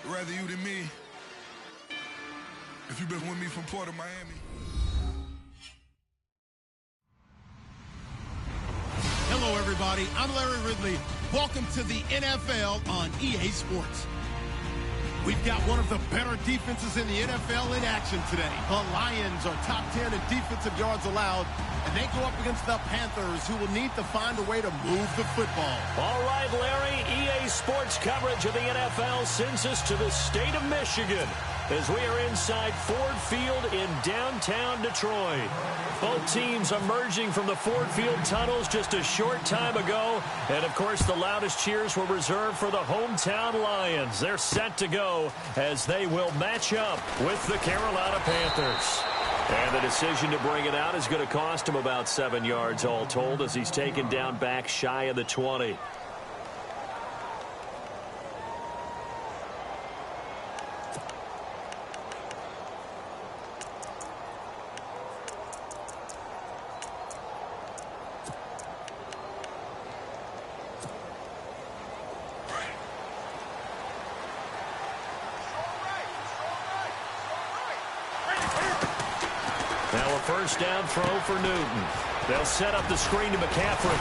rather you than me. If you've been with me from Port of Miami. Hello, everybody. I'm Larry Ridley. Welcome to the NFL on EA Sports. We've got one of the better defenses in the NFL in action today. The Lions are top 10 in defensive yards allowed, and they go up against the Panthers, who will need to find a way to move the football. All right, Larry, EA Sports coverage of the NFL sends us to the state of Michigan as we are inside Ford Field in downtown Detroit. Both teams emerging from the Ford Field tunnels just a short time ago. And, of course, the loudest cheers were reserved for the hometown Lions. They're set to go as they will match up with the Carolina Panthers. And the decision to bring it out is going to cost him about 7 yards all told as he's taken down back shy of the 20. Now a first down throw for Newton. They'll set up the screen to McCaffrey.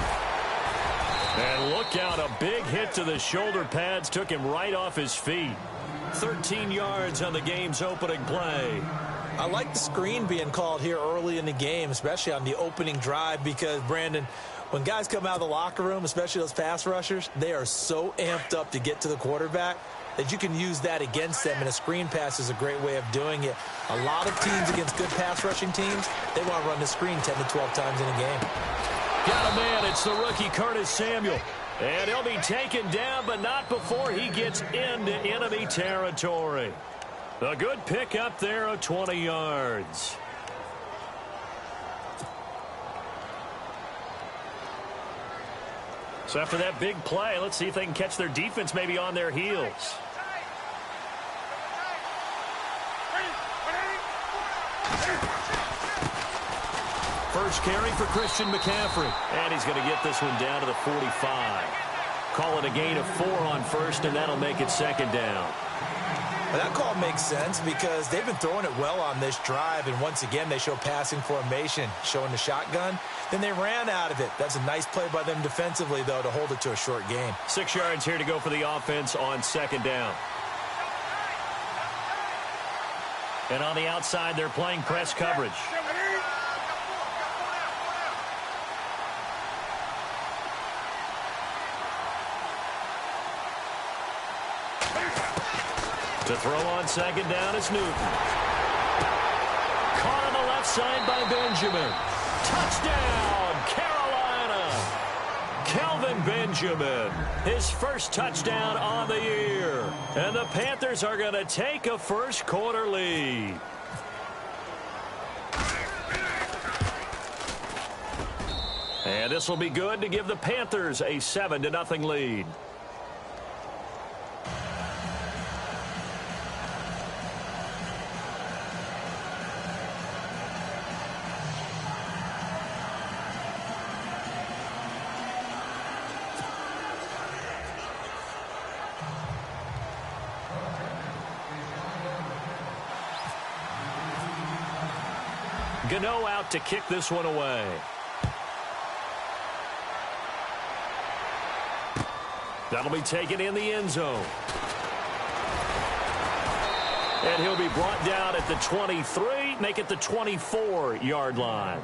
And look out, a big hit to the shoulder pads took him right off his feet. 13 yards on the game's opening play. I like the screen being called here early in the game, especially on the opening drive, because, Brandon, when guys come out of the locker room, especially those pass rushers, they are so amped up to get to the quarterback that you can use that against them, and a screen pass is a great way of doing it. A lot of teams against good pass rushing teams, they want to run the screen 10 to 12 times in a game. Got a man, it's the rookie Curtis Samuel. And he'll be taken down, but not before he gets into enemy territory. A good pick up there of 20 yards. So after that big play, let's see if they can catch their defense maybe on their heels. First carry for Christian McCaffrey. And he's going to get this one down to the 45. Call it a gain of 4 on first, and that'll make it second down. Well, that call makes sense because they've been throwing it well on this drive, and once again they show passing formation, showing the shotgun. Then they ran out of it. That's a nice play by them defensively, though, to hold it to a short game. 6 yards here to go for the offense on second down. And on the outside, they're playing press coverage. To throw on second down is Newton. Caught on the left side by Benjamin. Touchdown, Carolina. Kelvin Benjamin, his first touchdown on the year. And the Panthers are going to take a first quarter lead. And this will be good to give the Panthers a 7-0 lead. Gano out to kick this one away. That'll be taken in the end zone. And he'll be brought down at the 23, make it the 24-yard line.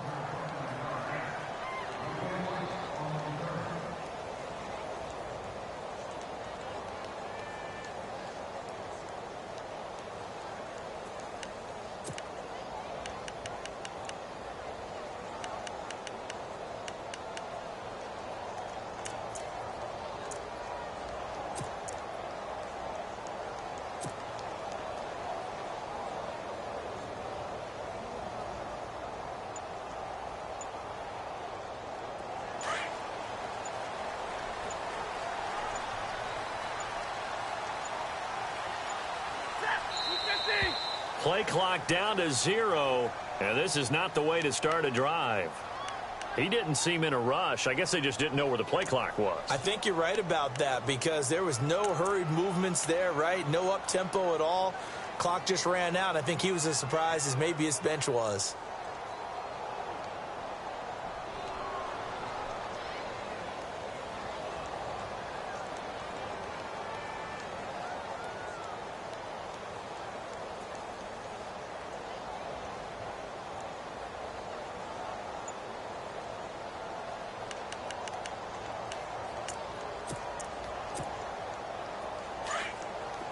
Play clock down to 0, and this is not the way to start a drive. He didn't seem in a rush. I guess they just didn't know where the play clock was. I think you're right about that because there was no hurried movements there, right? No up-tempo at all. Clock just ran out. I think he was as surprised as maybe his bench was.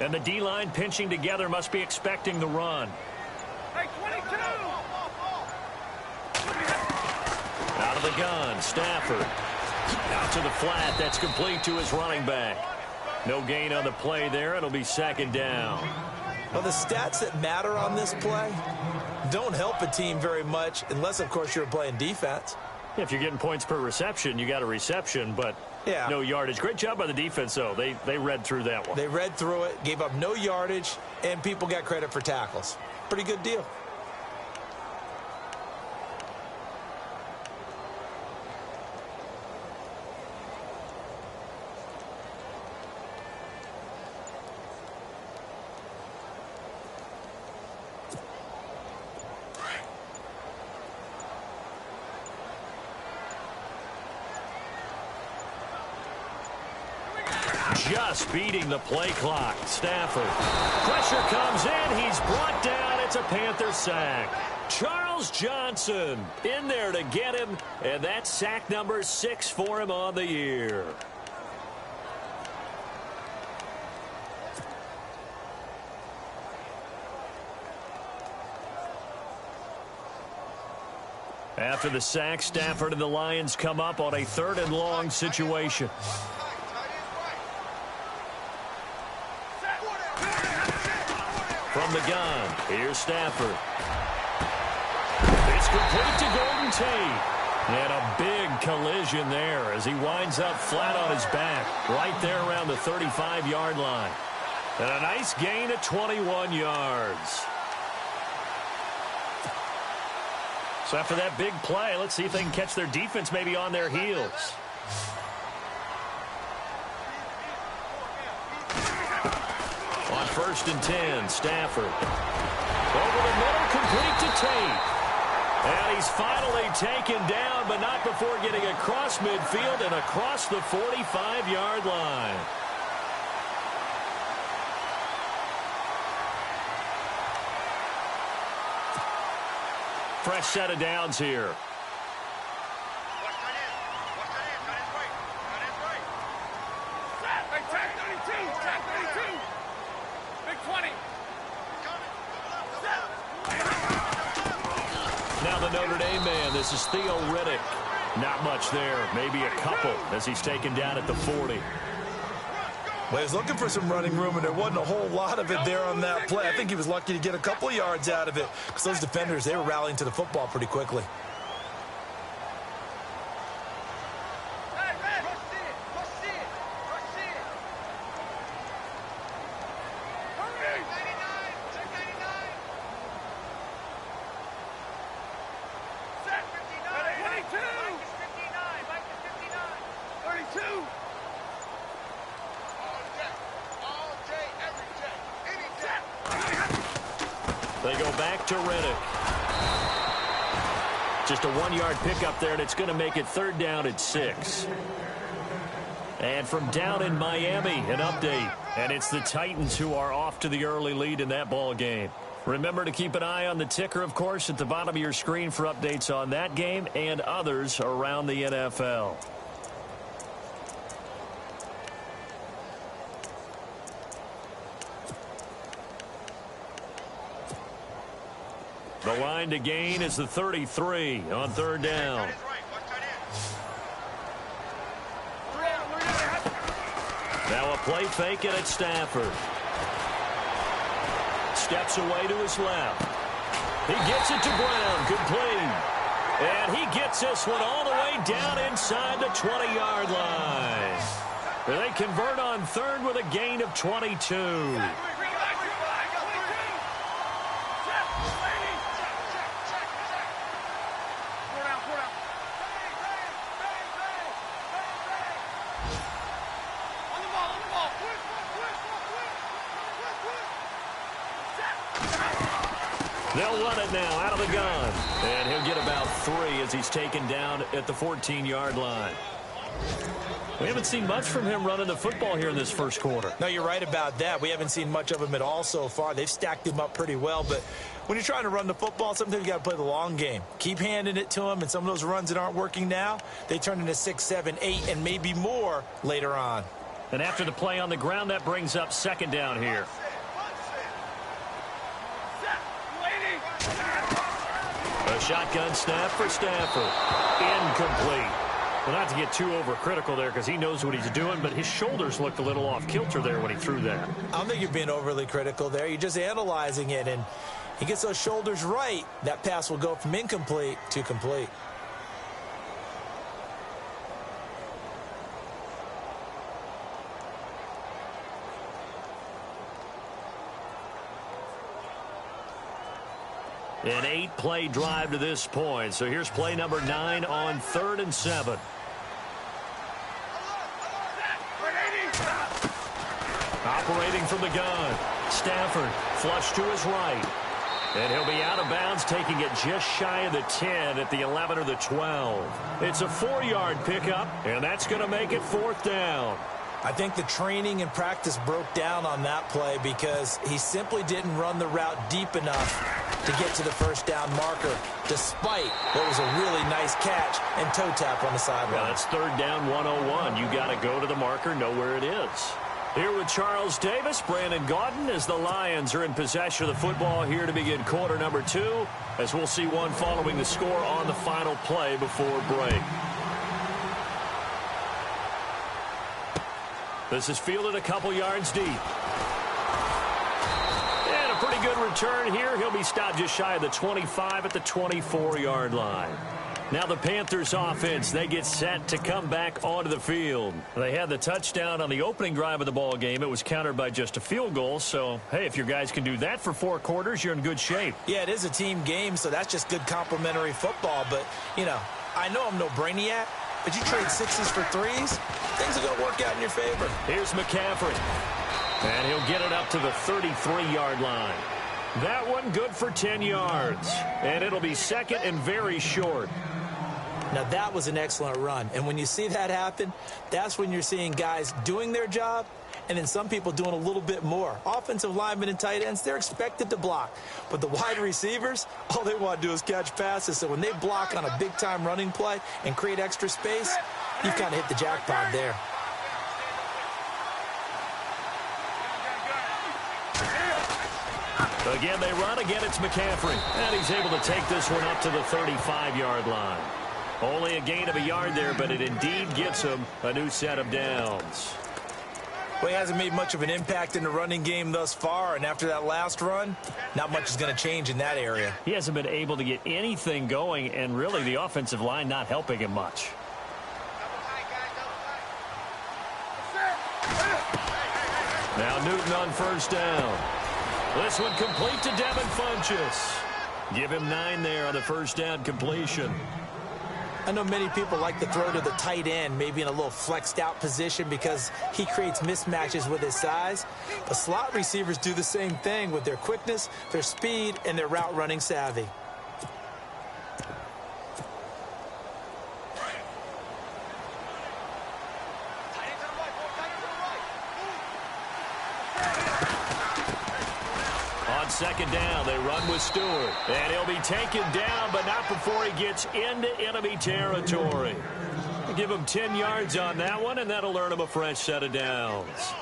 And the D-line pinching together must be expecting the run. Hey, 22! Out of the gun, Stafford. Out to the flat. That's complete to his running back. No gain on the play there. It'll be second down. Well, the stats that matter on this play don't help a team very much unless, of course, you're playing defense. If you're getting points per reception, you got a reception, but yeah, no yardage. Great job by the defense, though. They read through that one. They read through it, gave up no yardage, and people got credit for tackles. Pretty good deal. Just beating the play clock. Stafford. Pressure comes in. He's brought down. It's a Panther sack. Charles Johnson in there to get him, and that's sack number 6 for him on the year. After the sack, Stafford and the Lions come up on a 3rd and long situation. From the gun, here's Stafford. It's complete to Golden Tate. And a big collision there as he winds up flat on his back, right there around the 35-yard line. And a nice gain of 21 yards. So after that big play, let's see if they can catch their defense maybe on their heels. On 1st and 10, Stafford. Over the middle, complete to Tate. And he's finally taken down, but not before getting across midfield and across the 45-yard line. Fresh set of downs here. Now the Notre Dame man, this is Theo Riddick. Not much there, maybe a couple as he's taken down at the 40. Well, he was looking for some running room, and there wasn't a whole lot of it there on that play. I think he was lucky to get a couple of yards out of it because those defenders, they were rallying to the football pretty quickly. They go back to Riddick. Just a 1-yard pickup there, and it's going to make it 3rd down at 6. And from down in Miami, an update. And it's the Titans who are off to the early lead in that ball game. Remember to keep an eye on the ticker, of course, at the bottom of your screen for updates on that game and others around the NFL. The line to gain is the 33 on 3rd down. Now a play fake and it's Stafford. Steps away to his left. He gets it to Brown, complete. And he gets this one all the way down inside the 20-yard line. They convert on 3rd with a gain of 22. They'll run it now out of the gun. And he'll get about 3 as he's taken down at the 14-yard line. We haven't seen much from him running the football here in this first quarter. No, you're right about that. We haven't seen much of him at all so far. They've stacked him up pretty well, but when you're trying to run the football, sometimes you got to play the long game. Keep handing it to him, and some of those runs that aren't working now, they turn into 6, 7, 8, and maybe more later on. And after the play on the ground, that brings up second down here. A shotgun snap for Stafford. Incomplete. Well, not to get too overcritical there because he knows what he's doing, but his shoulders looked a little off kilter there when he threw that. I don't think you're being overly critical there. You're just analyzing it, and he gets those shoulders right. That pass will go from incomplete to complete. An 8-play drive to this point. So here's play number 9 on 3rd and 7. Operating from the gun. Stafford flush to his right. And he'll be out of bounds, taking it just shy of the 10 at the 11 or the 12. It's a 4-yard pickup, and that's going to make it 4th down. I think the training and practice broke down on that play because he simply didn't run the route deep enough to get to the first down marker, despite what was a really nice catch and toe tap on the sideline. Well, that's 3rd down 101. You got to go to the marker, know where it is. Here with Charles Davis, Brandon Gaudin, as the Lions are in possession of the football here to begin quarter number 2, as we'll see one following the score on the final play before break. This is fielded a couple yards deep. And a pretty good return here. He'll be stopped just shy of the 25 at the 24-yard line. Now the Panthers offense, they get set to come back onto the field. They had the touchdown on the opening drive of the ball game. It was countered by just a field goal. So, hey, if your guys can do that for 4 quarters, you're in good shape. Yeah, it is a team game, so that's just good complimentary football. But, you know, I know I'm no brainiac, but you trade 6s for 3s, things are going to work out in your favor. Here's McCaffrey. And he'll get it up to the 33-yard line. That one good for 10 yards. And it'll be second and very short. Now, that was an excellent run. And when you see that happen, that's when you're seeing guys doing their job and then some people doing a little bit more. Offensive linemen and tight ends, they're expected to block. But the wide receivers, all they want to do is catch passes. So when they block on a big-time running play and create extra space, you've kind of hit the jackpot there. Again, they run. Again, it's McCaffrey. And he's able to take this one up to the 35-yard line. Only a gain of a yard there, but it indeed gets him a new set of downs. Well, he hasn't made much of an impact in the running game thus far, and after that last run, not much is going to change in that area. He hasn't been able to get anything going, and really the offensive line not helping him much. Now Newton on first down. This one complete to Devin Funchess. Give him 9 there on the first down completion. I know many people like to throw to the tight end, maybe in a little flexed out position because he creates mismatches with his size. But slot receivers do the same thing with their quickness, their speed, and their route running savvy. On second down, they run with Stewart. And he'll be taken down, but not before he gets into enemy territory. We'll give him 10 yards on that one, and that'll earn him a fresh set of downs.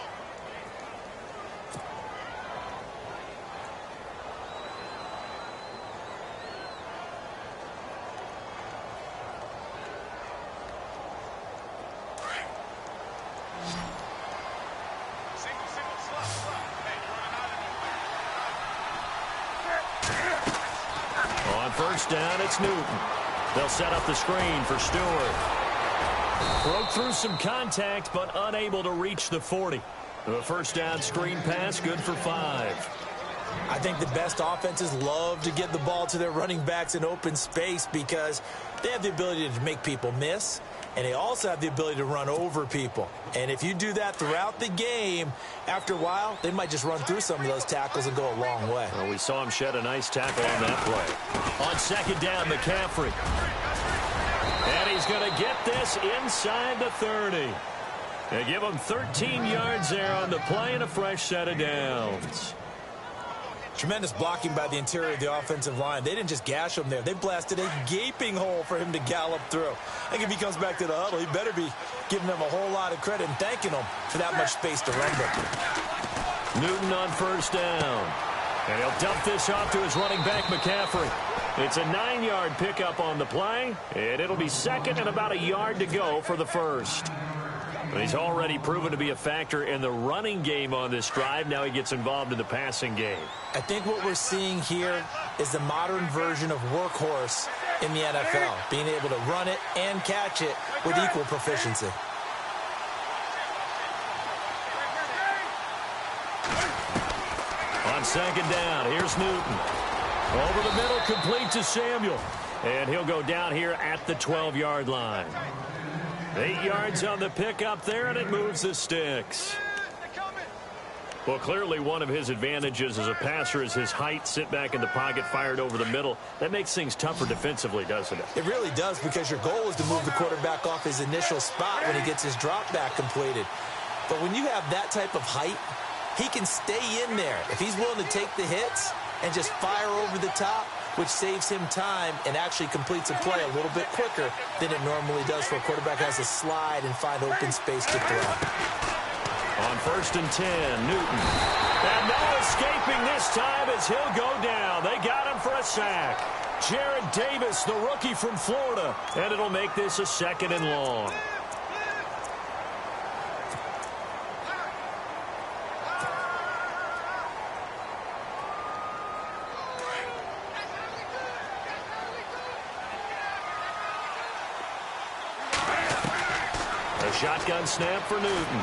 First down, it's Newton. They'll set up the screen for Stewart. Broke through some contact, but unable to reach the 40. The first down screen pass, good for 5. I think the best offenses love to get the ball to their running backs in open space because they have the ability to make people miss, and they also have the ability to run over people. And if you do that throughout the game, after a while, they might just run through some of those tackles and go a long way. Well, we saw him shed a nice tackle on that play. On second down, McCaffrey. And he's going to get this inside the 30. They give him 13 yards there on the play and a fresh set of downs. Tremendous blocking by the interior of the offensive line. They didn't just gash him there. They blasted a gaping hole for him to gallop through. I think if he comes back to the huddle, he better be giving them a whole lot of credit and thanking them for that much space to run with. Newton on first down. And he'll dump this off to his running back, McCaffrey. It's a 9-yard pickup on the play, and it'll be second and about a yard to go for the first. But he's already proven to be a factor in the running game on this drive. Now he gets involved in the passing game. I think what we're seeing here is the modern version of workhorse in the NFL, being able to run it and catch it with equal proficiency. On second down, here's Newton. Over the middle, complete to Samuel. And he'll go down here at the 12-yard line. 8 yards on the pickup there, and it moves the sticks. Well, clearly one of his advantages as a passer is his height. Sit back in the pocket, fired over the middle. That makes things tougher defensively, doesn't it? It really does, because your goal is to move the quarterback off his initial spot when he gets his drop back completed. But when you have that type of height, he can stay in there. If he's willing to take the hits and just fire over the top, which saves him time and actually completes a play a little bit quicker than it normally does for a quarterback who has to slide and find open space to throw. On first and 10, Newton. And no escaping this time as he'll go down. They got him for a sack. Jared Davis, the rookie from Florida. And it'll make this a second and long. Shotgun snap for Newton.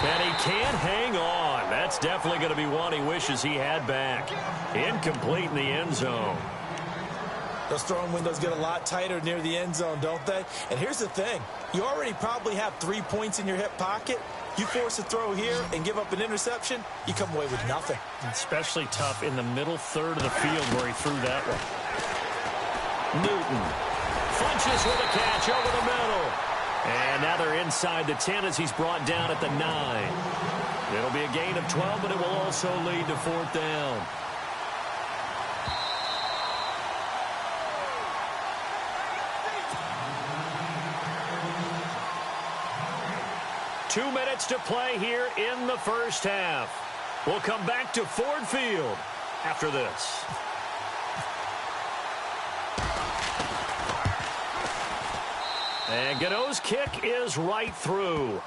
And he can't hang on. That's definitely going to be one he wishes he had back. Incomplete in the end zone. Those throwing windows get a lot tighter near the end zone, don't they? And here's the thing. You already probably have 3 points in your hip pocket. You force a throw here and give up an interception, you come away with nothing. Especially tough in the middle third of the field where he threw that one. Newton. Flinches with a catch over the middle. And now they're inside the 10 as he's brought down at the 9. It'll be a gain of 12, but it will also lead to fourth down. Two minutes to play here in the first half. We'll come back to Ford Field after this. And Gano's kick is right through.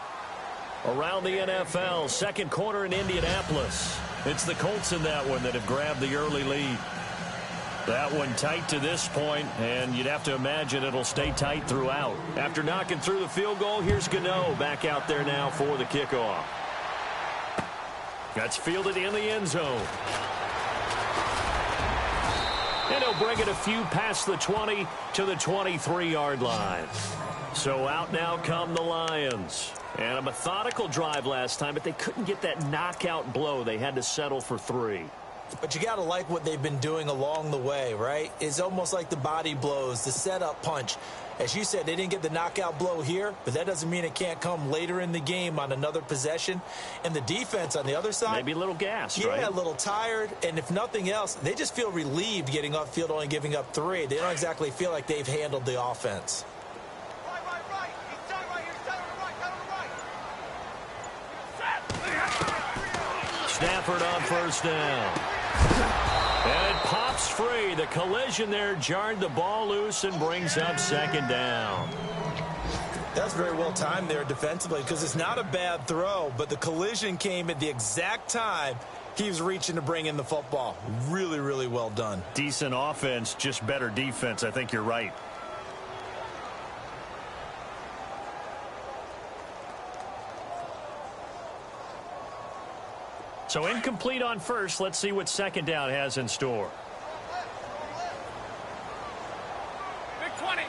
Around the NFL, second quarter in Indianapolis. It's the Colts in that one that have grabbed the early lead. That one tight to this point, and you'd have to imagine it'll stay tight throughout. After knocking through the field goal, here's Gano back out there now for the kickoff. That's fielded in the end zone. And he'll bring it a few past the 20 to the 23-yard line. So out now come the Lions. And a methodical drive last time, but they couldn't get that knockout blow. They had to settle for 3. But you got to like what they've been doing along the way, right? It's almost like the body blows, the setup punch. As you said, they didn't get the knockout blow here, but that doesn't mean it can't come later in the game on another possession. And the defense on the other side, maybe a little gassed, right? Yeah, a little tired. And if nothing else, they just feel relieved getting upfield, only giving up 3. They don't exactly feel like they've handled the offense. Stafford on first down. And it pops free. The collision there jarred the ball loose and brings up second down. That's very well timed there defensively, because it's not a bad throw, but the collision came at the exact time he was reaching to bring in the football. Really, really well done. Decent offense, just better defense. I think you're right. So incomplete on first. Let's see what second down has in store. Big 20.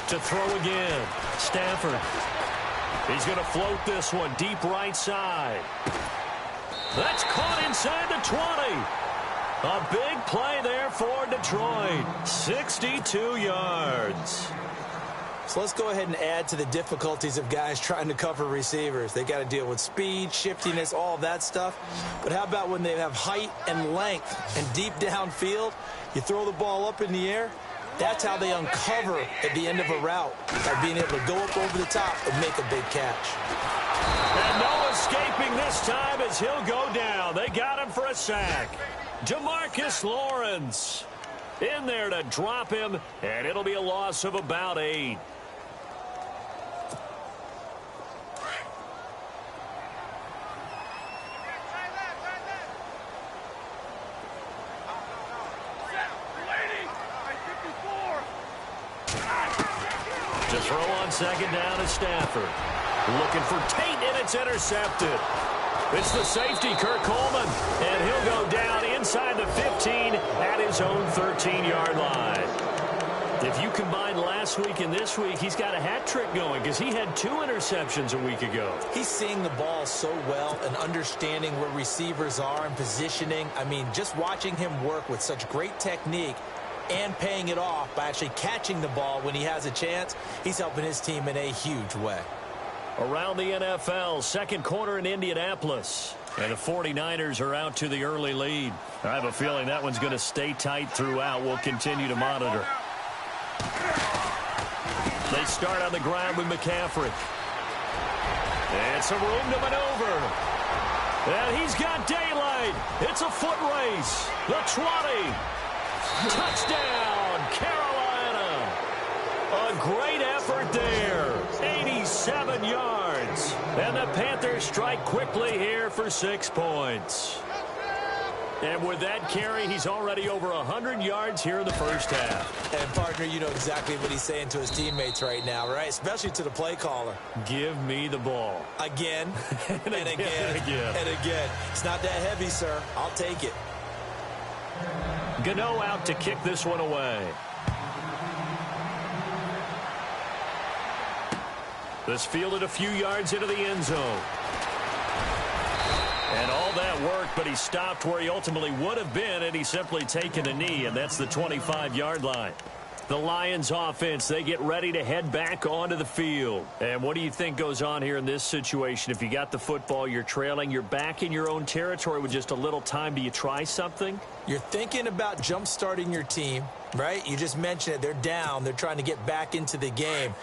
To throw again. Stafford. He's going to float this one deep right side. That's caught inside the 20. A big play there for Detroit. 62 yards. So let's go ahead and add to the difficulties of guys trying to cover receivers. They got to deal with speed, shiftiness, all that stuff. But how about when they have height and length and deep downfield? You throw the ball up in the air. That's how they uncover at the end of a route, by being able to go up over the top and make a big catch. And no escaping this time as he'll go down. They got him for a sack. Demarcus Lawrence in there to drop him, and it'll be a loss of about 8. To throw on second down is Stafford. Looking for Tate, and it's intercepted. It's the safety, Kurt Coleman, and he'll go down inside the 15 at his own 13-yard line. If you combine last week and this week, he's got a hat trick going because he had 2 interceptions a week ago. He's seeing the ball so well and understanding where receivers are and positioning. I mean, just watching him work with such great technique and paying it off by actually catching the ball when he has a chance, he's helping his team in a huge way. Around the NFL, second quarter in Indianapolis. And the 49ers are out to the early lead. I have a feeling that one's going to stay tight throughout. We'll continue to monitor. They start on the ground with McCaffrey. And some room to maneuver. And he's got daylight. It's a foot race. The 20. Touchdown, Carolina. A great effort there. 87 yards. And the Panthers strike quickly here for 6 points. And with that carry, he's already over 100 yards here in the first half. And, partner, you know exactly what he's saying to his teammates right now, right? Especially to the play caller. Give me the ball. Again, and again, and again. It's not that heavy, sir. I'll take it. Gano out to kick this one away. This fielded a few yards into the end zone. And all that work, but he stopped where he ultimately would have been, and he's simply taken a knee, and that's the 25-yard line. The Lions offense, they get ready to head back onto the field. And what do you think goes on here in this situation? If you got the football, you're trailing, you're back in your own territory with just a little time. Do you try something? You're thinking about jump-starting your team, right? You just mentioned it. They're down. They're trying to get back into the game.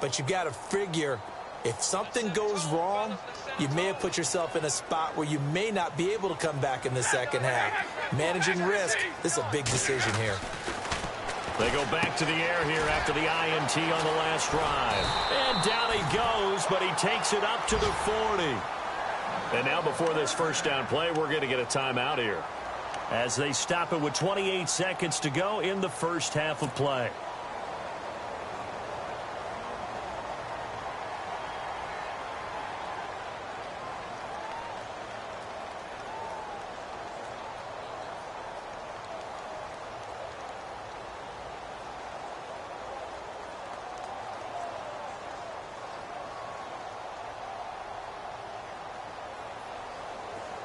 But you've got to figure, if something goes wrong, you may have put yourself in a spot where you may not be able to come back in the second half. Managing risk, this is a big decision here. They go back to the air here after the INT on the last drive. And down he goes, but he takes it up to the 40. And now before this first down play, we're going to get a timeout here, as they stop it with 28 seconds to go in the first half of play.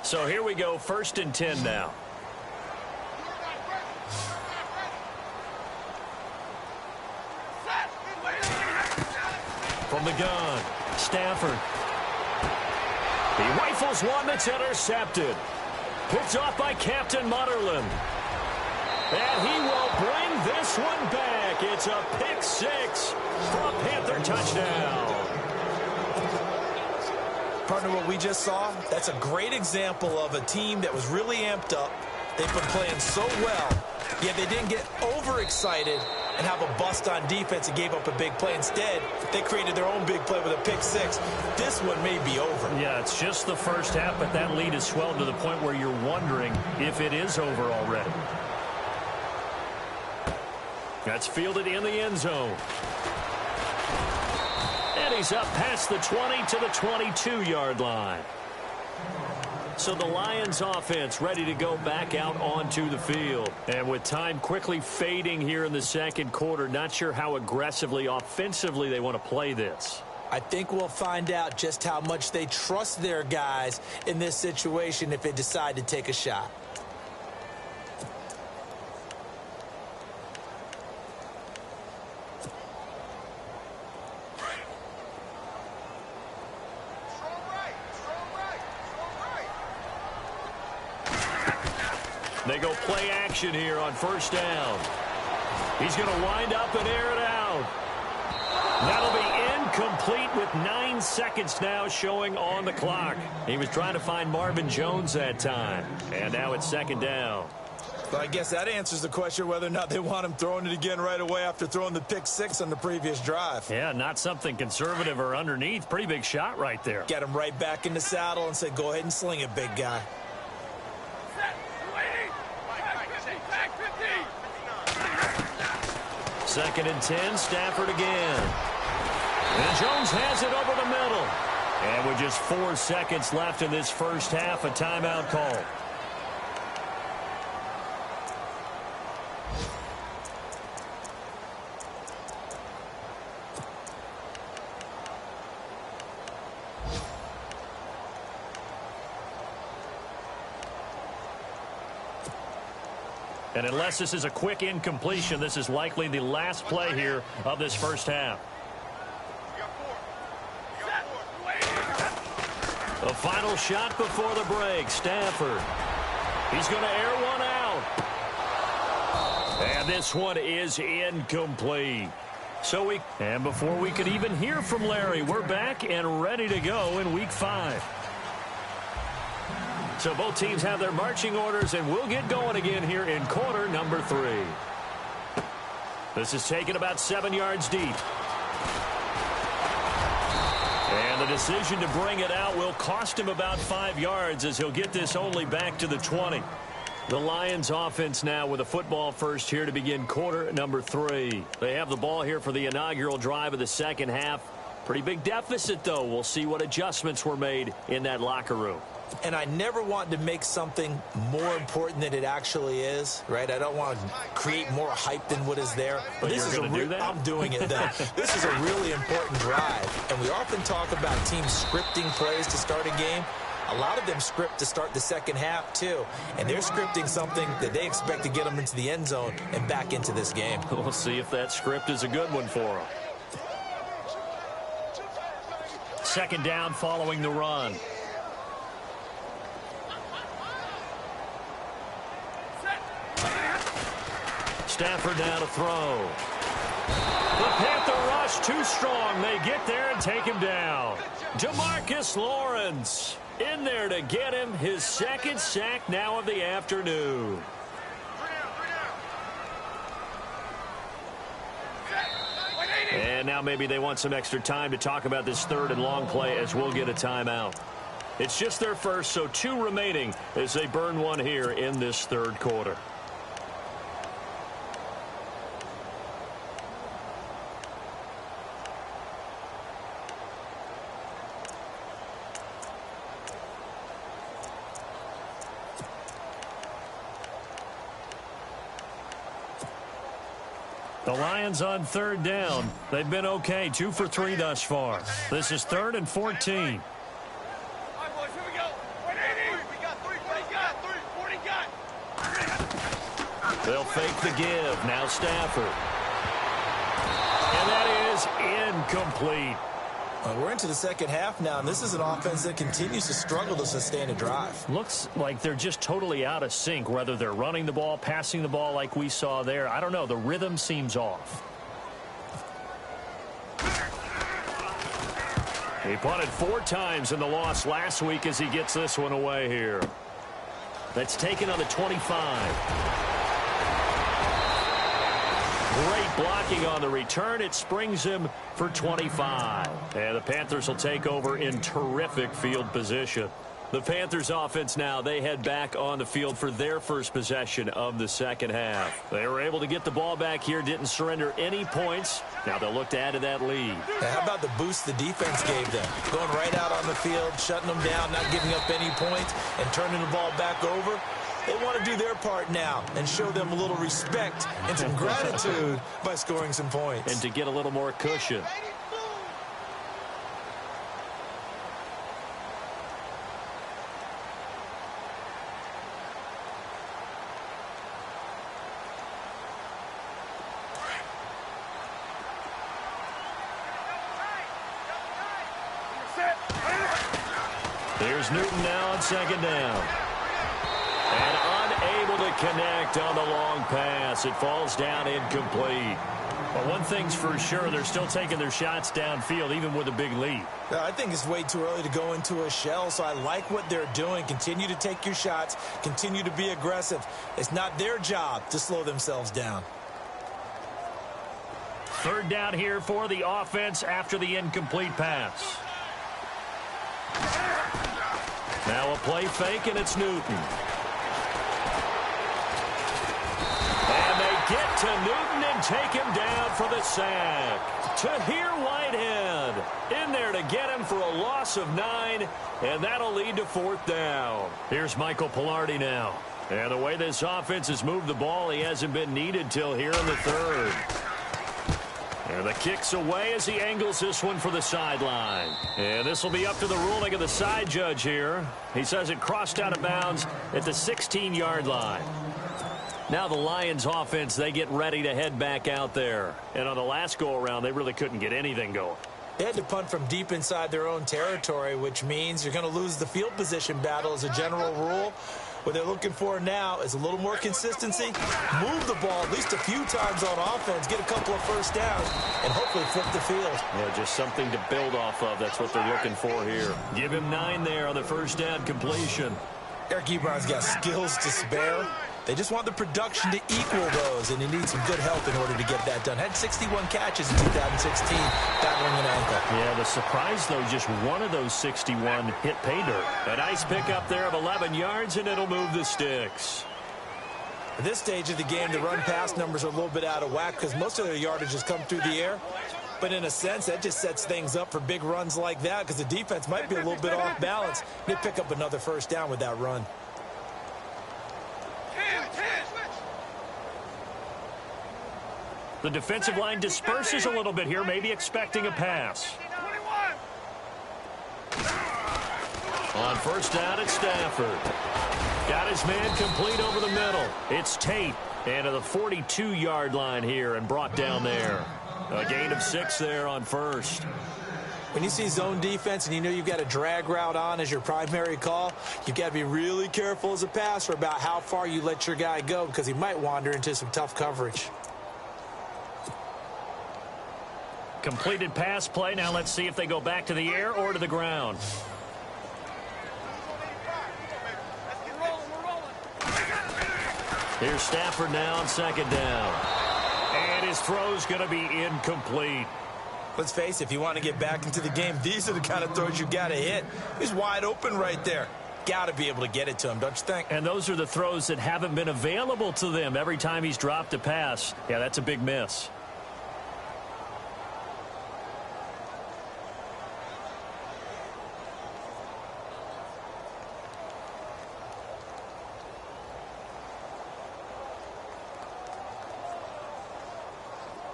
So here we go, 1st and 10 now. From the gun, Stafford. He rifles one that's intercepted. Picked off by Captain Mutterland. And he will bring this one back. It's a pick 6 for a Panther touchdown. Partner, what we just saw, that's a great example of a team that was really amped up. They've been playing so well, yet they didn't get overexcited and have a bust on defense and gave up a big play. Instead, they created their own big play with a pick 6. This one may be over. Yeah, it's just the first half, but that lead has swelled to the point where you're wondering if it is over already. That's fielded in the end zone. And he's up past the 20 to the 22-yard line. So the Lions offense ready to go back out onto the field. And with time quickly fading here in the second quarter, not sure how aggressively offensively they want to play this. I think we'll find out just how much they trust their guys in this situation if they decide to take a shot. They go play action here on first down. He's going to wind up and air it out. That'll be incomplete with 9 seconds now showing on the clock. He was trying to find Marvin Jones that time. And now it's second down. Well, I guess that answers the question whether or not they want him throwing it again right away after throwing the pick 6 on the previous drive. Yeah, not something conservative or underneath. Pretty big shot right there. Get him right back in the saddle and say, go ahead and sling it, big guy. Second and 10, Stafford again. And Jones has it over the middle. And with just 4 seconds left in this first half, a timeout call. And unless this is a quick incompletion, this is likely the last play here of this first half. The final shot before the break. Stafford. He's going to air one out. And this one is incomplete. And before we could even hear from Larry, we're back and ready to go in Week 5. So both teams have their marching orders, and we'll get going again here in quarter number 3. This is taken about 7 yards deep. And the decision to bring it out will cost him about 5 yards as he'll get this only back to the 20. The Lions offense now with a football first here to begin quarter number 3. They have the ball here for the inaugural drive of the second half. Pretty big deficit, though. We'll see what adjustments were made in that locker room. And I never want to make something more important than it actually is, right? I don't want to create more hype than what is there. But this you're is going to do that? I'm doing it, though. This is a really important drive. And we often talk about teams scripting plays to start a game. A lot of them script to start the second half, too. And they're scripting something that they expect to get them into the end zone and back into this game. We'll see if that script is a good one for them. Second down following the run. Stafford now to throw. The Panther rush too strong. They get there and take him down. Demarcus Lawrence in there to get him his second sack now of the afternoon. And now maybe they want some extra time to talk about this third and long play as we'll get a timeout. It's just their first, so 2 remaining as they burn one here in this third quarter. The Lions on third down. They've been okay, 2 for 3 thus far. This is 3rd and 14. They'll fake the give. Now Stafford. And that is incomplete. We're into the second half now, and this is an offense that continues to struggle to sustain a drive. Looks like they're just totally out of sync, whether they're running the ball, passing the ball like we saw there. I don't know. The rhythm seems off. He punted 4 times in the loss last week as he gets this one away here. That's taken on the 25. Great blocking on the return. It springs him for 25. And the Panthers will take over in terrific field position. The Panthers offense now, they head back on the field for their first possession of the second half. They were able to get the ball back here, didn't surrender any points. Now they'll look to add to that lead. Now, how about the boost the defense gave them? Going right out on the field, shutting them down, not giving up any points, and turning the ball back over. They want to do their part now and show them a little respect and some gratitude by scoring some points. And to get a little more cushion. Here's Newton now on second down. And unable to connect on the long pass. It falls down incomplete. But one thing's for sure, they're still taking their shots downfield, even with a big lead. I think it's way too early to go into a shell, so I like what they're doing. Continue to take your shots. Continue to be aggressive. It's not their job to slow themselves down. Third down here for the offense after the incomplete pass. Now a play fake, and it's Newton. And they get to Newton and take him down for the sack. Tahir Whitehead in there to get him for a loss of 9, and that'll lead to fourth down. Here's Michael Pilardi now. And the way this offense has moved the ball, he hasn't been needed till here in the third. And the kick's away as he angles this one for the sideline. And this will be up to the ruling of the side judge here. He says it crossed out of bounds at the 16-yard line. Now the Lions offense, they get ready to head back out there. And on the last go-around, they really couldn't get anything going. They had to punt from deep inside their own territory, which means you're going to lose the field position battle as a general rule. What they're looking for now is a little more consistency, move the ball at least a few times on offense, get a couple of first downs, and hopefully flip the field. Yeah, just something to build off of. That's what they're looking for here. Give him 9 there on the first down completion. Eric Ebron's got skills to spare. They just want the production to equal those, and he needs some good help in order to get that done. Had 61 catches in 2016, battling an ankle. Yeah, the surprise, though, just one of those 61 hit pay dirt. A nice pickup there of 11 yards, and it'll move the sticks. At this stage of the game, the run-pass numbers are a little bit out of whack because most of their yardage has come through the air. But in a sense, that just sets things up for big runs like that because the defense might be a little bit off balance. They pick up another first down with that run. The defensive line disperses a little bit here, maybe expecting a pass. On first down, it's Stafford. Got his man complete over the middle. It's Tate. And to the 42-yard line here and brought down there. A gain of 6 there on first. When you see zone defense and you know you've got a drag route on as your primary call, you've got to be really careful as a passer about how far you let your guy go because he might wander into some tough coverage. Completed pass play. Now let's see if they go back to the air or to the ground. Here's Stafford now on second down. And his throw's going to be incomplete. Let's face it, if you want to get back into the game, these are the kind of throws you got to hit. He's wide open right there. Got to be able to get it to him, don't you think? And those are the throws that haven't been available to them every time he's dropped a pass. Yeah, that's a big miss.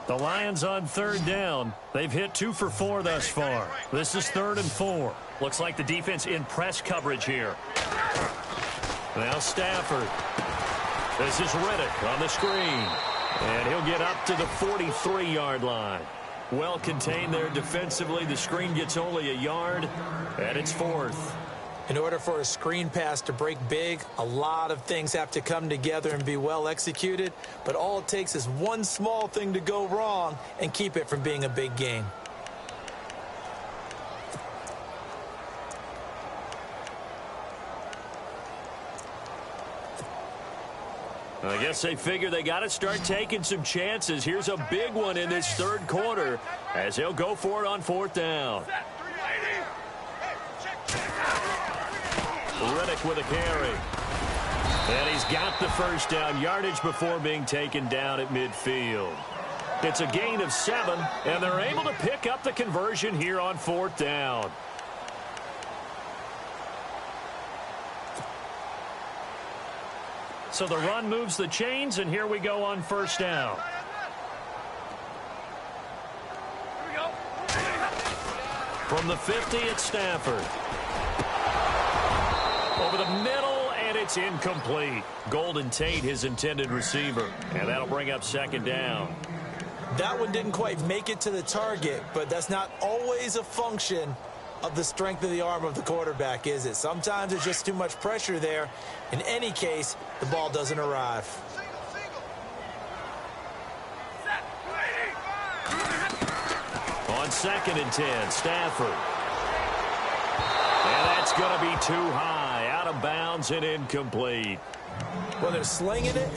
The Lions on third down. They've hit 2 for 4 thus far. This is 3rd and 4. Looks like the defense in press coverage here. Now Stafford. This is Riddick on the screen. And he'll get up to the 43-yard line. Well contained there defensively. The screen gets only a yard, and it's 4th. In order for a screen pass to break big, a lot of things have to come together and be well executed. But all it takes is one small thing to go wrong and keep it from being a big game. I guess they figure they got to start taking some chances. Here's a big one in this third quarter as he'll go for it on 4th down. Riddick with a carry. And he's got the first down yardage before being taken down at midfield. It's a gain of 7, and they're able to pick up the conversion here on 4th down. So the run moves the chains, and here we go on 1st down. From the 50, it's Stafford. Over the middle, and it's incomplete. Golden Tate, his intended receiver. And that'll bring up 2nd down. That one didn't quite make it to the target, but that's not always a function of the strength of the arm of the quarterback, is it? Sometimes it's just too much pressure there. In any case, the ball doesn't arrive. On 2nd and 10, Stafford. And that's going to be too high, out of bounds and incomplete. Well, they're slinging it,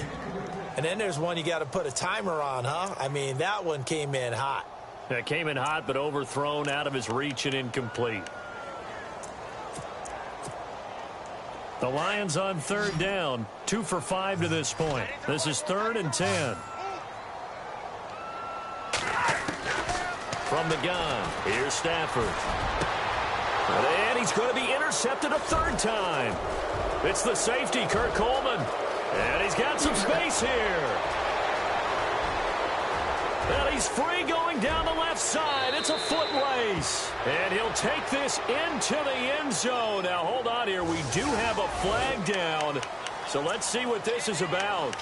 and then there's one you got to put a timer on, huh? I mean, that one came in hot. That came in hot, but overthrown, out of his reach and incomplete. The Lions on 3rd down, 2 for 5 to this point. This is 3rd and 10. From the gun, here's Stafford. And he's going to be intercepted a 3rd time. It's the safety, Kurt Coleman. And he's got some space here. And he's free going down the left side. It's a foot race. And he'll take this into the end zone. Now, hold on here. We do have a flag down. So let's see what this is about.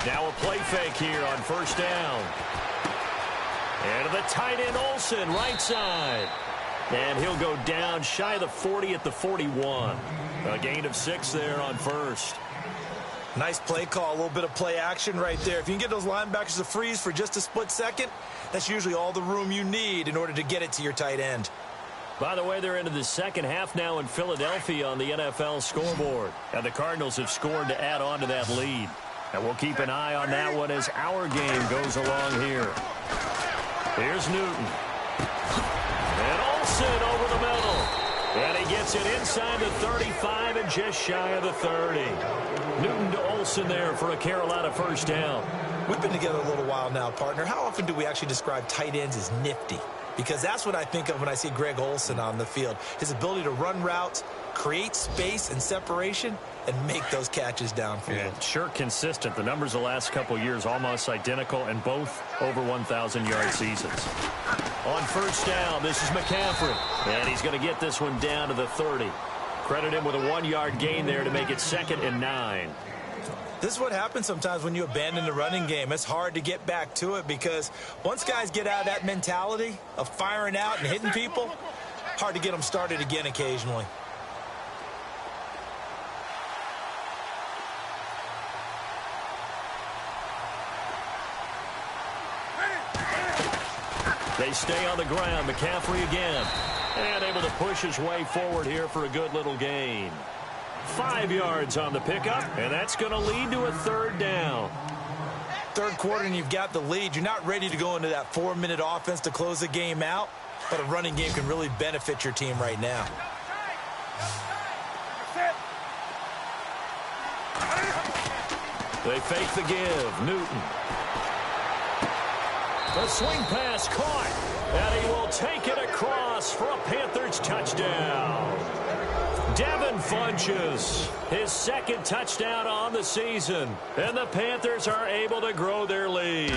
Now a play fake here on 1st down. And to the tight end, Olsen, right side. And he'll go down shy of the 40 at the 41. A gain of 6 there on 1st. Nice play call, a little bit of play action right there. If you can get those linebackers to freeze for just a split second, that's usually all the room you need in order to get it to your tight end. By the way, they're into the 2nd half now in Philadelphia on the NFL scoreboard. And the Cardinals have scored to add on to that lead. And we'll keep an eye on that one as our game goes along here. Here's Newton. And Olsen over the middle. And he gets it inside the 35 and just shy of the 30. Newton to Olsen there for a Carolina 1st down. We've been together a little while now, partner. How often do we actually describe tight ends as nifty? Because that's what I think of when I see Greg Olsen on the field. His ability to run routes, create space and separation, and make those catches downfield. Yeah, sure consistent. The numbers the last couple of years almost identical, and both over 1,000-yard seasons. On 1st down, this is McCaffrey. And he's going to get this one down to the 30. Credit him with a 1-yard gain there to make it 2nd and 9. This is what happens sometimes when you abandon the running game. It's hard to get back to it because once guys get out of that mentality of firing out and hitting people, hard to get them started again occasionally. They stay on the ground. McCaffrey again. And able to push his way forward here for a good little gain. 5 yards on the pickup, and that's going to lead to a 3rd down. 3rd quarter and you've got the lead. You're not ready to go into that 4-minute offense to close the game out, but a running game can really benefit your team right now. They fake the give. Newton. The swing pass caught, and he will take it across for a Panthers touchdown. Devin Funchess, his 2nd touchdown on the season, and the Panthers are able to grow their lead.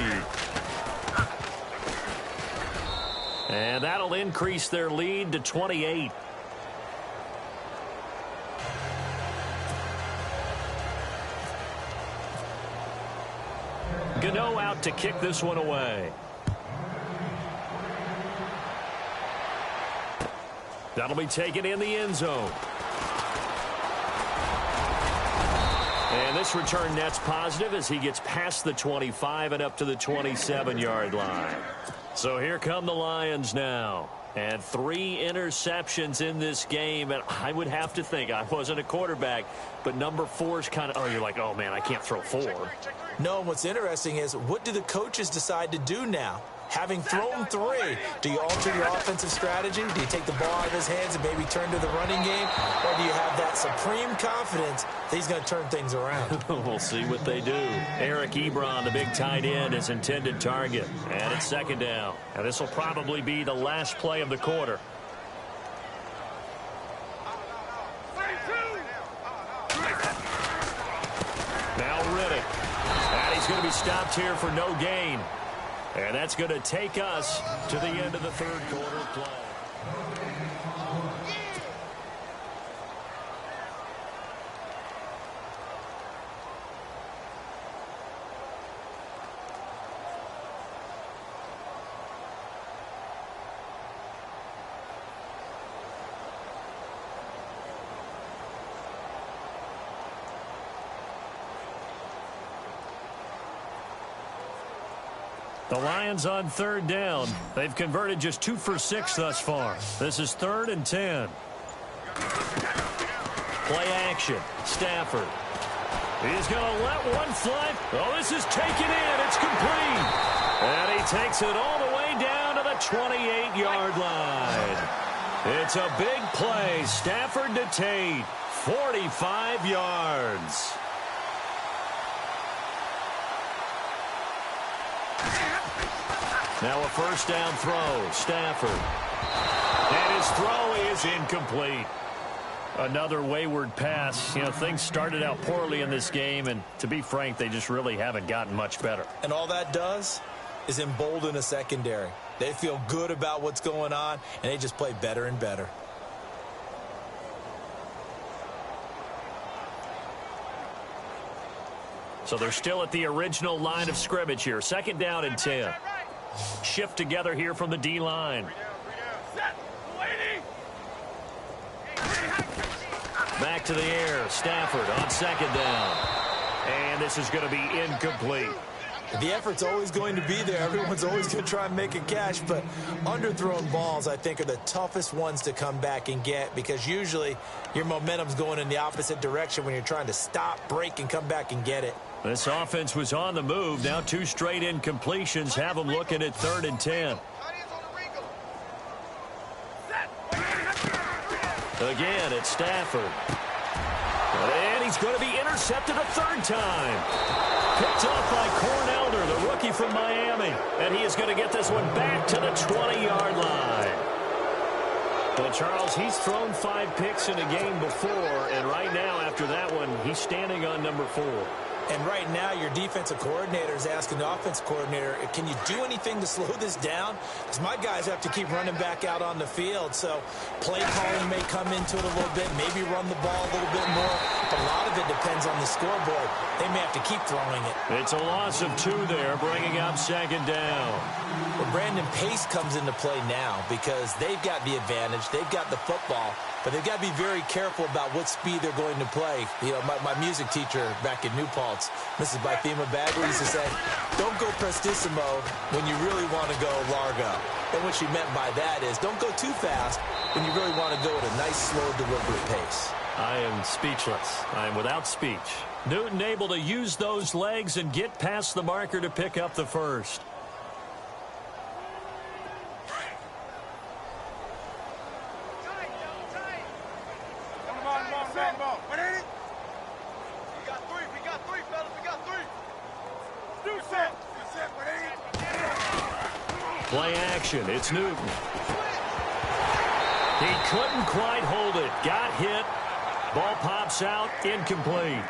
And that'll increase their lead to 28. Gano out to kick this one away. That'll be taken in the end zone. And this return net's positive as he gets past the 25 and up to the 27-yard line. So here come the Lions now. And 3 interceptions in this game. And I would have to think, I wasn't a quarterback, but number 4 is kind of, oh, you're like, oh, man, I can't throw 4. No, what's interesting is, what do the coaches decide to do now? Having thrown 3, do you alter your offensive strategy? Do you take the ball out of his hands and maybe turn to the running game? Or do you have that supreme confidence that he's going to turn things around? We'll see what they do. Eric Ebron, the big tight end, is intended target. And it's second down. And this will probably be the last play of the quarter. Now Riddick. And he's going to be stopped here for no gain. And that's going to take us to the end of the third quarter play. The Lions on third down. They've converted just 2 for 6 thus far. This is 3rd and 10. Play action. Stafford. He's going to let one fly. Oh, this is taken in. It's complete. And he takes it all the way down to the 28-yard line. It's a big play. Stafford to Tate. 45 yards. Now a first down throw. Stafford. And his throw is incomplete. Another wayward pass. You know, things started out poorly in this game, and to be frank, they just really haven't gotten much better. And all that does is embolden a secondary. They feel good about what's going on, and they just play better and better. So they're still at the original line of scrimmage here. Second down and 10. Shift together here from the D-line. Back to the air. Stafford on second down. And this is going to be incomplete. The effort's always going to be there. Everyone's always going to try and make a catch, but underthrown balls, I think, are the toughest ones to come back and get, because usually your momentum's going in the opposite direction when you're trying to stop, break, and come back and get it. This offense was on the move. Now 2 straight incompletions have them looking at 3rd and 10. Again, it's Stafford. And he's going to be intercepted a 3rd time. Picked off by Cornelder, the rookie from Miami. And he is going to get this one back to the 20-yard line. Well, Charles, he's thrown 5 picks in a game before, and right now, after that one, he's standing on number 4. And right now, your defensive coordinator is asking the offensive coordinator, can you do anything to slow this down? Because my guys have to keep running back out on the field. So play calling may come into it a little bit, maybe run the ball a little bit more. But a lot of it depends on the scoreboard. They may have to keep throwing it. It's a loss of 2 there, bringing up second down. Well, Brandon, pace comes into play now because they've got the advantage. They've got the football. But they've got to be very careful about what speed they're going to play. You know, my music teacher back in New Paltz, Mrs. Bythema Bagley, used to say, don't go prestissimo when you really want to go largo. And what she meant by that is don't go too fast when you really want to go at a nice, slow, deliberate pace. I am speechless. I am without speech. Newton able to use those legs and get past the marker to pick up the first. Play action. It's Newton. He couldn't quite hold it. Got hit. Ball pops out. Incomplete.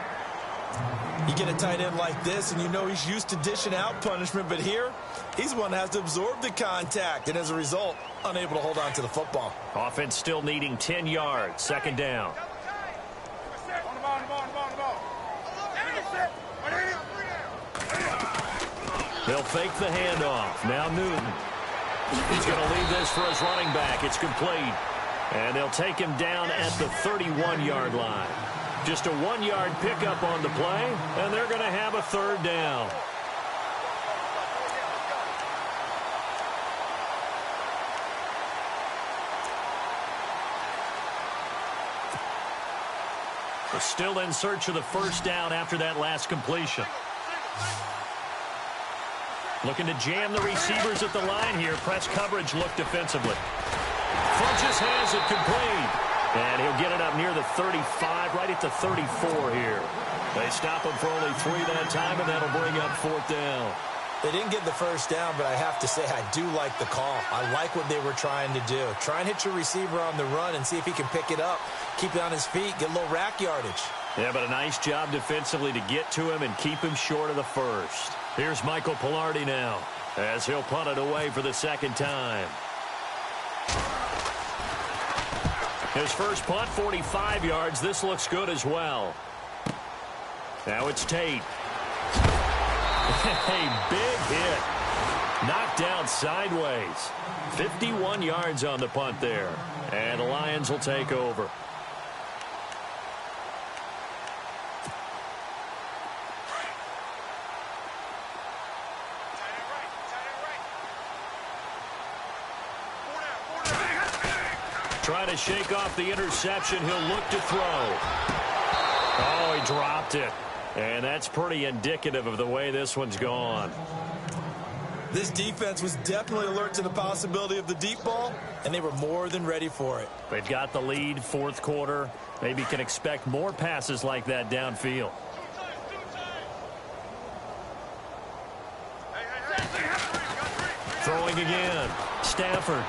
You get a tight end like this, and you know he's used to dishing out punishment, but here, he's the one that has to absorb the contact, and as a result, unable to hold on to the football. Offense still needing 10 yards. Second down. They'll fake the handoff. Now Newton. He's going to leave this for his running back. It's complete. And they'll take him down at the 31-yard line. Just a 1-yard pickup on the play, and they're going to have a third down. We're still in search of the first down after that last completion. Looking to jam the receivers at the line here. Press coverage look defensively. Funches has it complete. And he'll get it up near the 35, right at the 34 here. They stop him for only 3 that time, and that'll bring up fourth down. They didn't get the first down, but I have to say I do like the call. I like what they were trying to do. Try and hit your receiver on the run and see if he can pick it up, keep it on his feet, get a little rack yardage. Yeah, but a nice job defensively to get to him and keep him short of the first. Here's Michael Pilardi now as he'll punt it away for the second time. His first punt, 45 yards. This looks good as well. Now it's Tate. A big hit. Knocked down sideways. 51 yards on the punt there. And the Lions will take over. Trying to shake off the interception. He'll look to throw. Oh, he dropped it. And that's pretty indicative of the way this one's gone. This defense was definitely alert to the possibility of the deep ball, and they were more than ready for it. They've got the lead, fourth quarter. Maybe can expect more passes like that downfield. Throwing again. Stafford.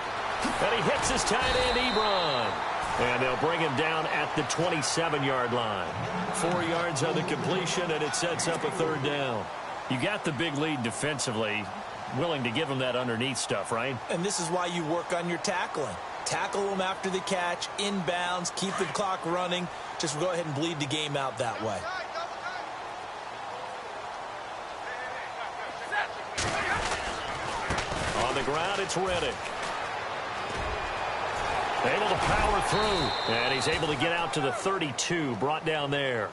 And he hits his tight end, Ebron. And they'll bring him down at the 27-yard line. 4 yards on the completion, and it sets up a third down. You got the big lead defensively. Willing to give him that underneath stuff, right? And this is why you work on your tackling. Tackle them after the catch, inbounds, keep the clock running. Just go ahead and bleed the game out that way. On the ground, it's Reddick. Able to power through. And he's able to get out to the 32. Brought down there.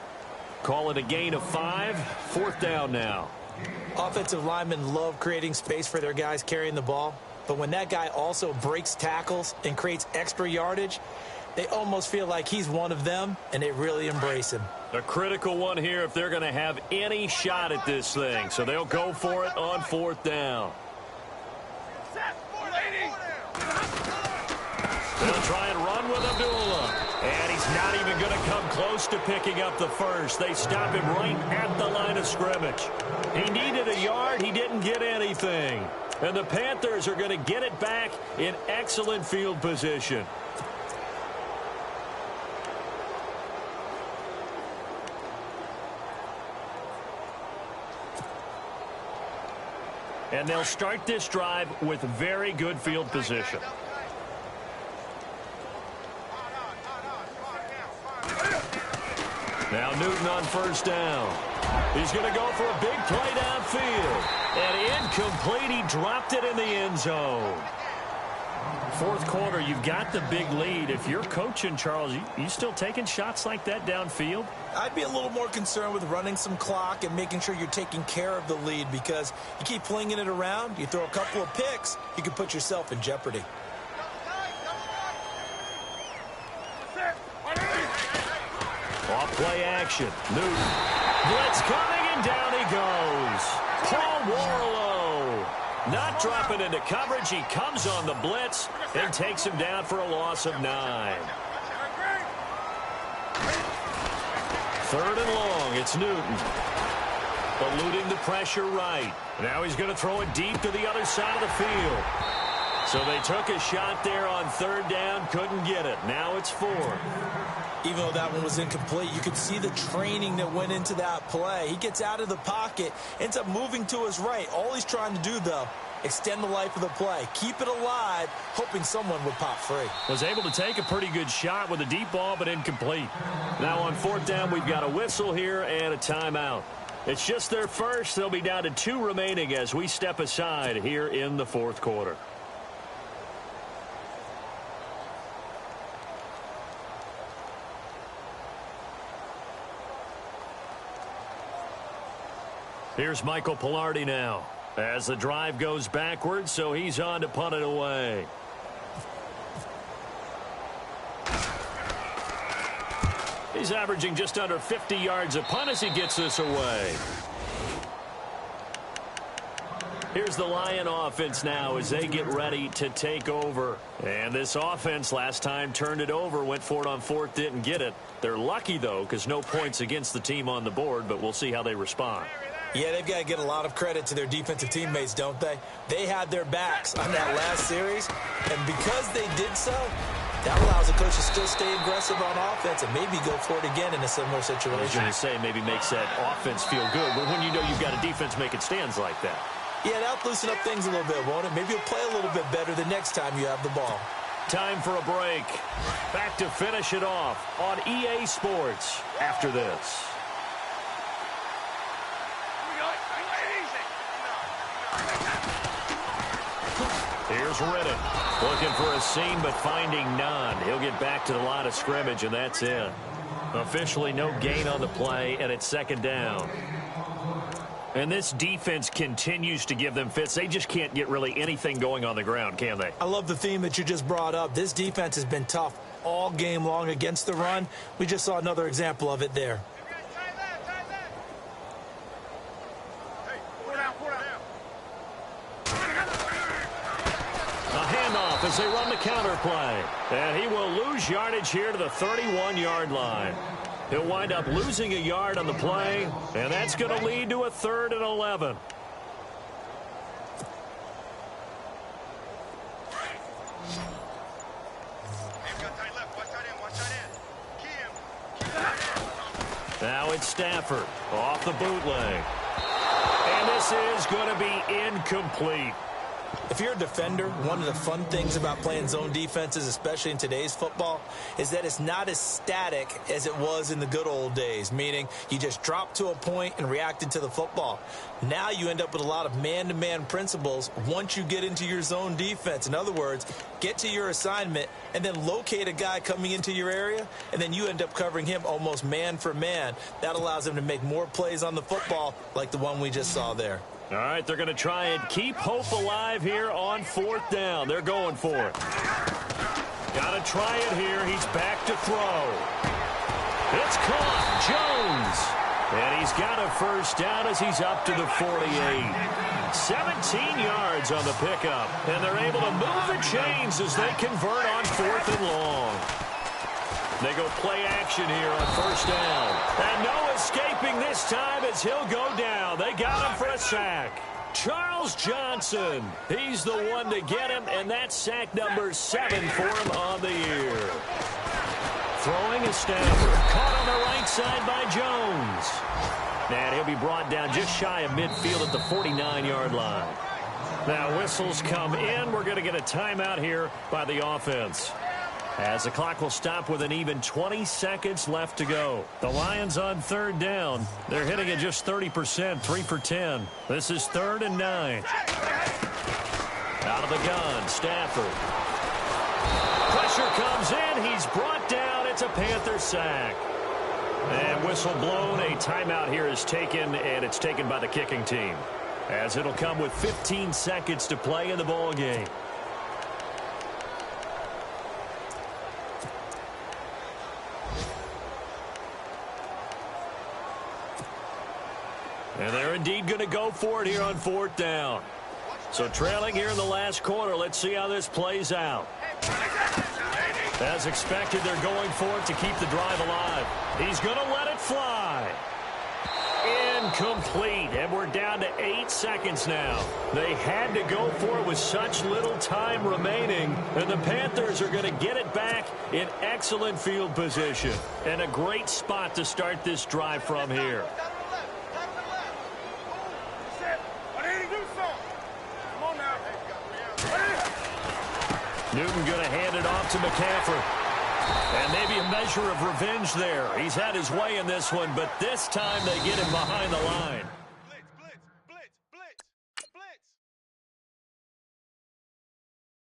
Call it a gain of 5. Fourth down now. Offensive linemen love creating space for their guys carrying the ball. But when that guy also breaks tackles and creates extra yardage, they almost feel like he's one of them, and they really embrace him. A critical one here if they're going to have any shot at this thing. So they'll go for it on fourth down. They'll try and run with Abdullah. And he's not even going to come close to picking up the first. They stop him right at the line of scrimmage. He needed a yard. He didn't get anything. And the Panthers are going to get it back in excellent field position. And they'll start this drive with very good field position. Now Newton on first down. He's going to go for a big play downfield. And incomplete. He dropped it in the end zone. Fourth quarter, you've got the big lead. If you're coaching, Charles, you still taking shots like that downfield? I'd be a little more concerned with running some clock and making sure you're taking care of the lead, because you keep flinging it around, you throw a couple of picks, you can put yourself in jeopardy. Off play action. Newton. Blitz coming, and down he goes. Paul Warlow not dropping into coverage. He comes on the blitz and takes him down for a loss of 9. Third and long. It's Newton. Eluding the pressure right. Now he's going to throw it deep to the other side of the field. So they took a shot there on third down. Couldn't get it. Now it's 4. Even though that one was incomplete, you could see the training that went into that play. He gets out of the pocket, ends up moving to his right. All he's trying to do, though, extend the life of the play. Keep it alive, hoping someone would pop free. Was able to take a pretty good shot with a deep ball, but incomplete. Now on fourth down, we've got a whistle here and a timeout. It's just their first. They'll be down to 2 remaining as we step aside here in the fourth quarter. Here's Michael Pilardi now as the drive goes backwards, so he's on to punt it away. He's averaging just under 50 yards a punt as he gets this away. Here's the Lion offense now as they get ready to take over. And this offense last time turned it over, went for it on fourth, didn't get it. They're lucky, though, because no points against the team on the board, but we'll see how they respond. Yeah, they've got to get a lot of credit to their defensive teammates, don't they? They had their backs on that last series, and because they did so, that allows the coach to still stay aggressive on offense and maybe go for it again in a similar situation. I was going to say maybe makes that offense feel good, but when you know you've got a defense making stands like that. Yeah, that'll loosen up things a little bit, won't it? Maybe you'll play a little bit better the next time you have the ball. Time for a break. Back to finish it off on EA Sports after this. Here's Riddick looking for a seam but finding none. He'll get back to the line of scrimmage, and that's it. Officially no gain on the play, and it's second down. And this defense continues to give them fits. They just can't get really anything going on the ground, can they? I love the theme that you just brought up. This defense has been tough all game long against the run. We just saw another example of it there. A handoff as they run the counter play. And he will lose yardage here to the 31-yard line. He'll wind up losing a yard on the play, and that's going to lead to a 3rd and 11. Now it's Stafford off the bootleg. And this is going to be incomplete. If you're a defender, one of the fun things about playing zone defenses, especially in today's football, is that it's not as static as it was in the good old days, meaning you just dropped to a point and reacted to the football. Now you end up with a lot of man-to-man principles once you get into your zone defense. In other words, get to your assignment and then locate a guy coming into your area, and then you end up covering him almost man for man. That allows him to make more plays on the football like the one we just saw there. All right, they're going to try and keep hope alive here on 4th down. They're going for it. Got to try it here. He's back to throw. It's caught. Jones. And he's got a first down as he's up to the 48. 17 yards on the pickup. And they're able to move the chains as they convert on 4th and long. They go play action here on 1st down. And no escaping this time as he'll go down. They got him for a sack. Charles Johnson, he's the one to get him, and that's sack number 7 for him on the year. Throwing is Stafford. Caught on the right side by Jones. And he'll be brought down just shy of midfield at the 49-yard line. Now whistles come in. We're going to get a timeout here by the offense, as the clock will stop with an even 20 seconds left to go. The Lions on 3rd down. They're hitting at just 30%, 3 for 10. This is 3rd and 9. Out of the gun, Stafford. Pressure comes in. He's brought down. It's a Panther sack. And whistle blown. A timeout here is taken, and it's taken by the kicking team, as it'll come with 15 seconds to play in the ball game. And they're indeed going to go for it here on 4th down. So trailing here in the last quarter. Let's see how this plays out. As expected, they're going for it to keep the drive alive. He's going to let it fly. Incomplete. And we're down to 8 seconds now. They had to go for it with such little time remaining. And the Panthers are going to get it back in excellent field position. And a great spot to start this drive from here. Newton going to hand it off to McCaffrey. And maybe a measure of revenge there. He's had his way in this one, but this time they get him behind the line.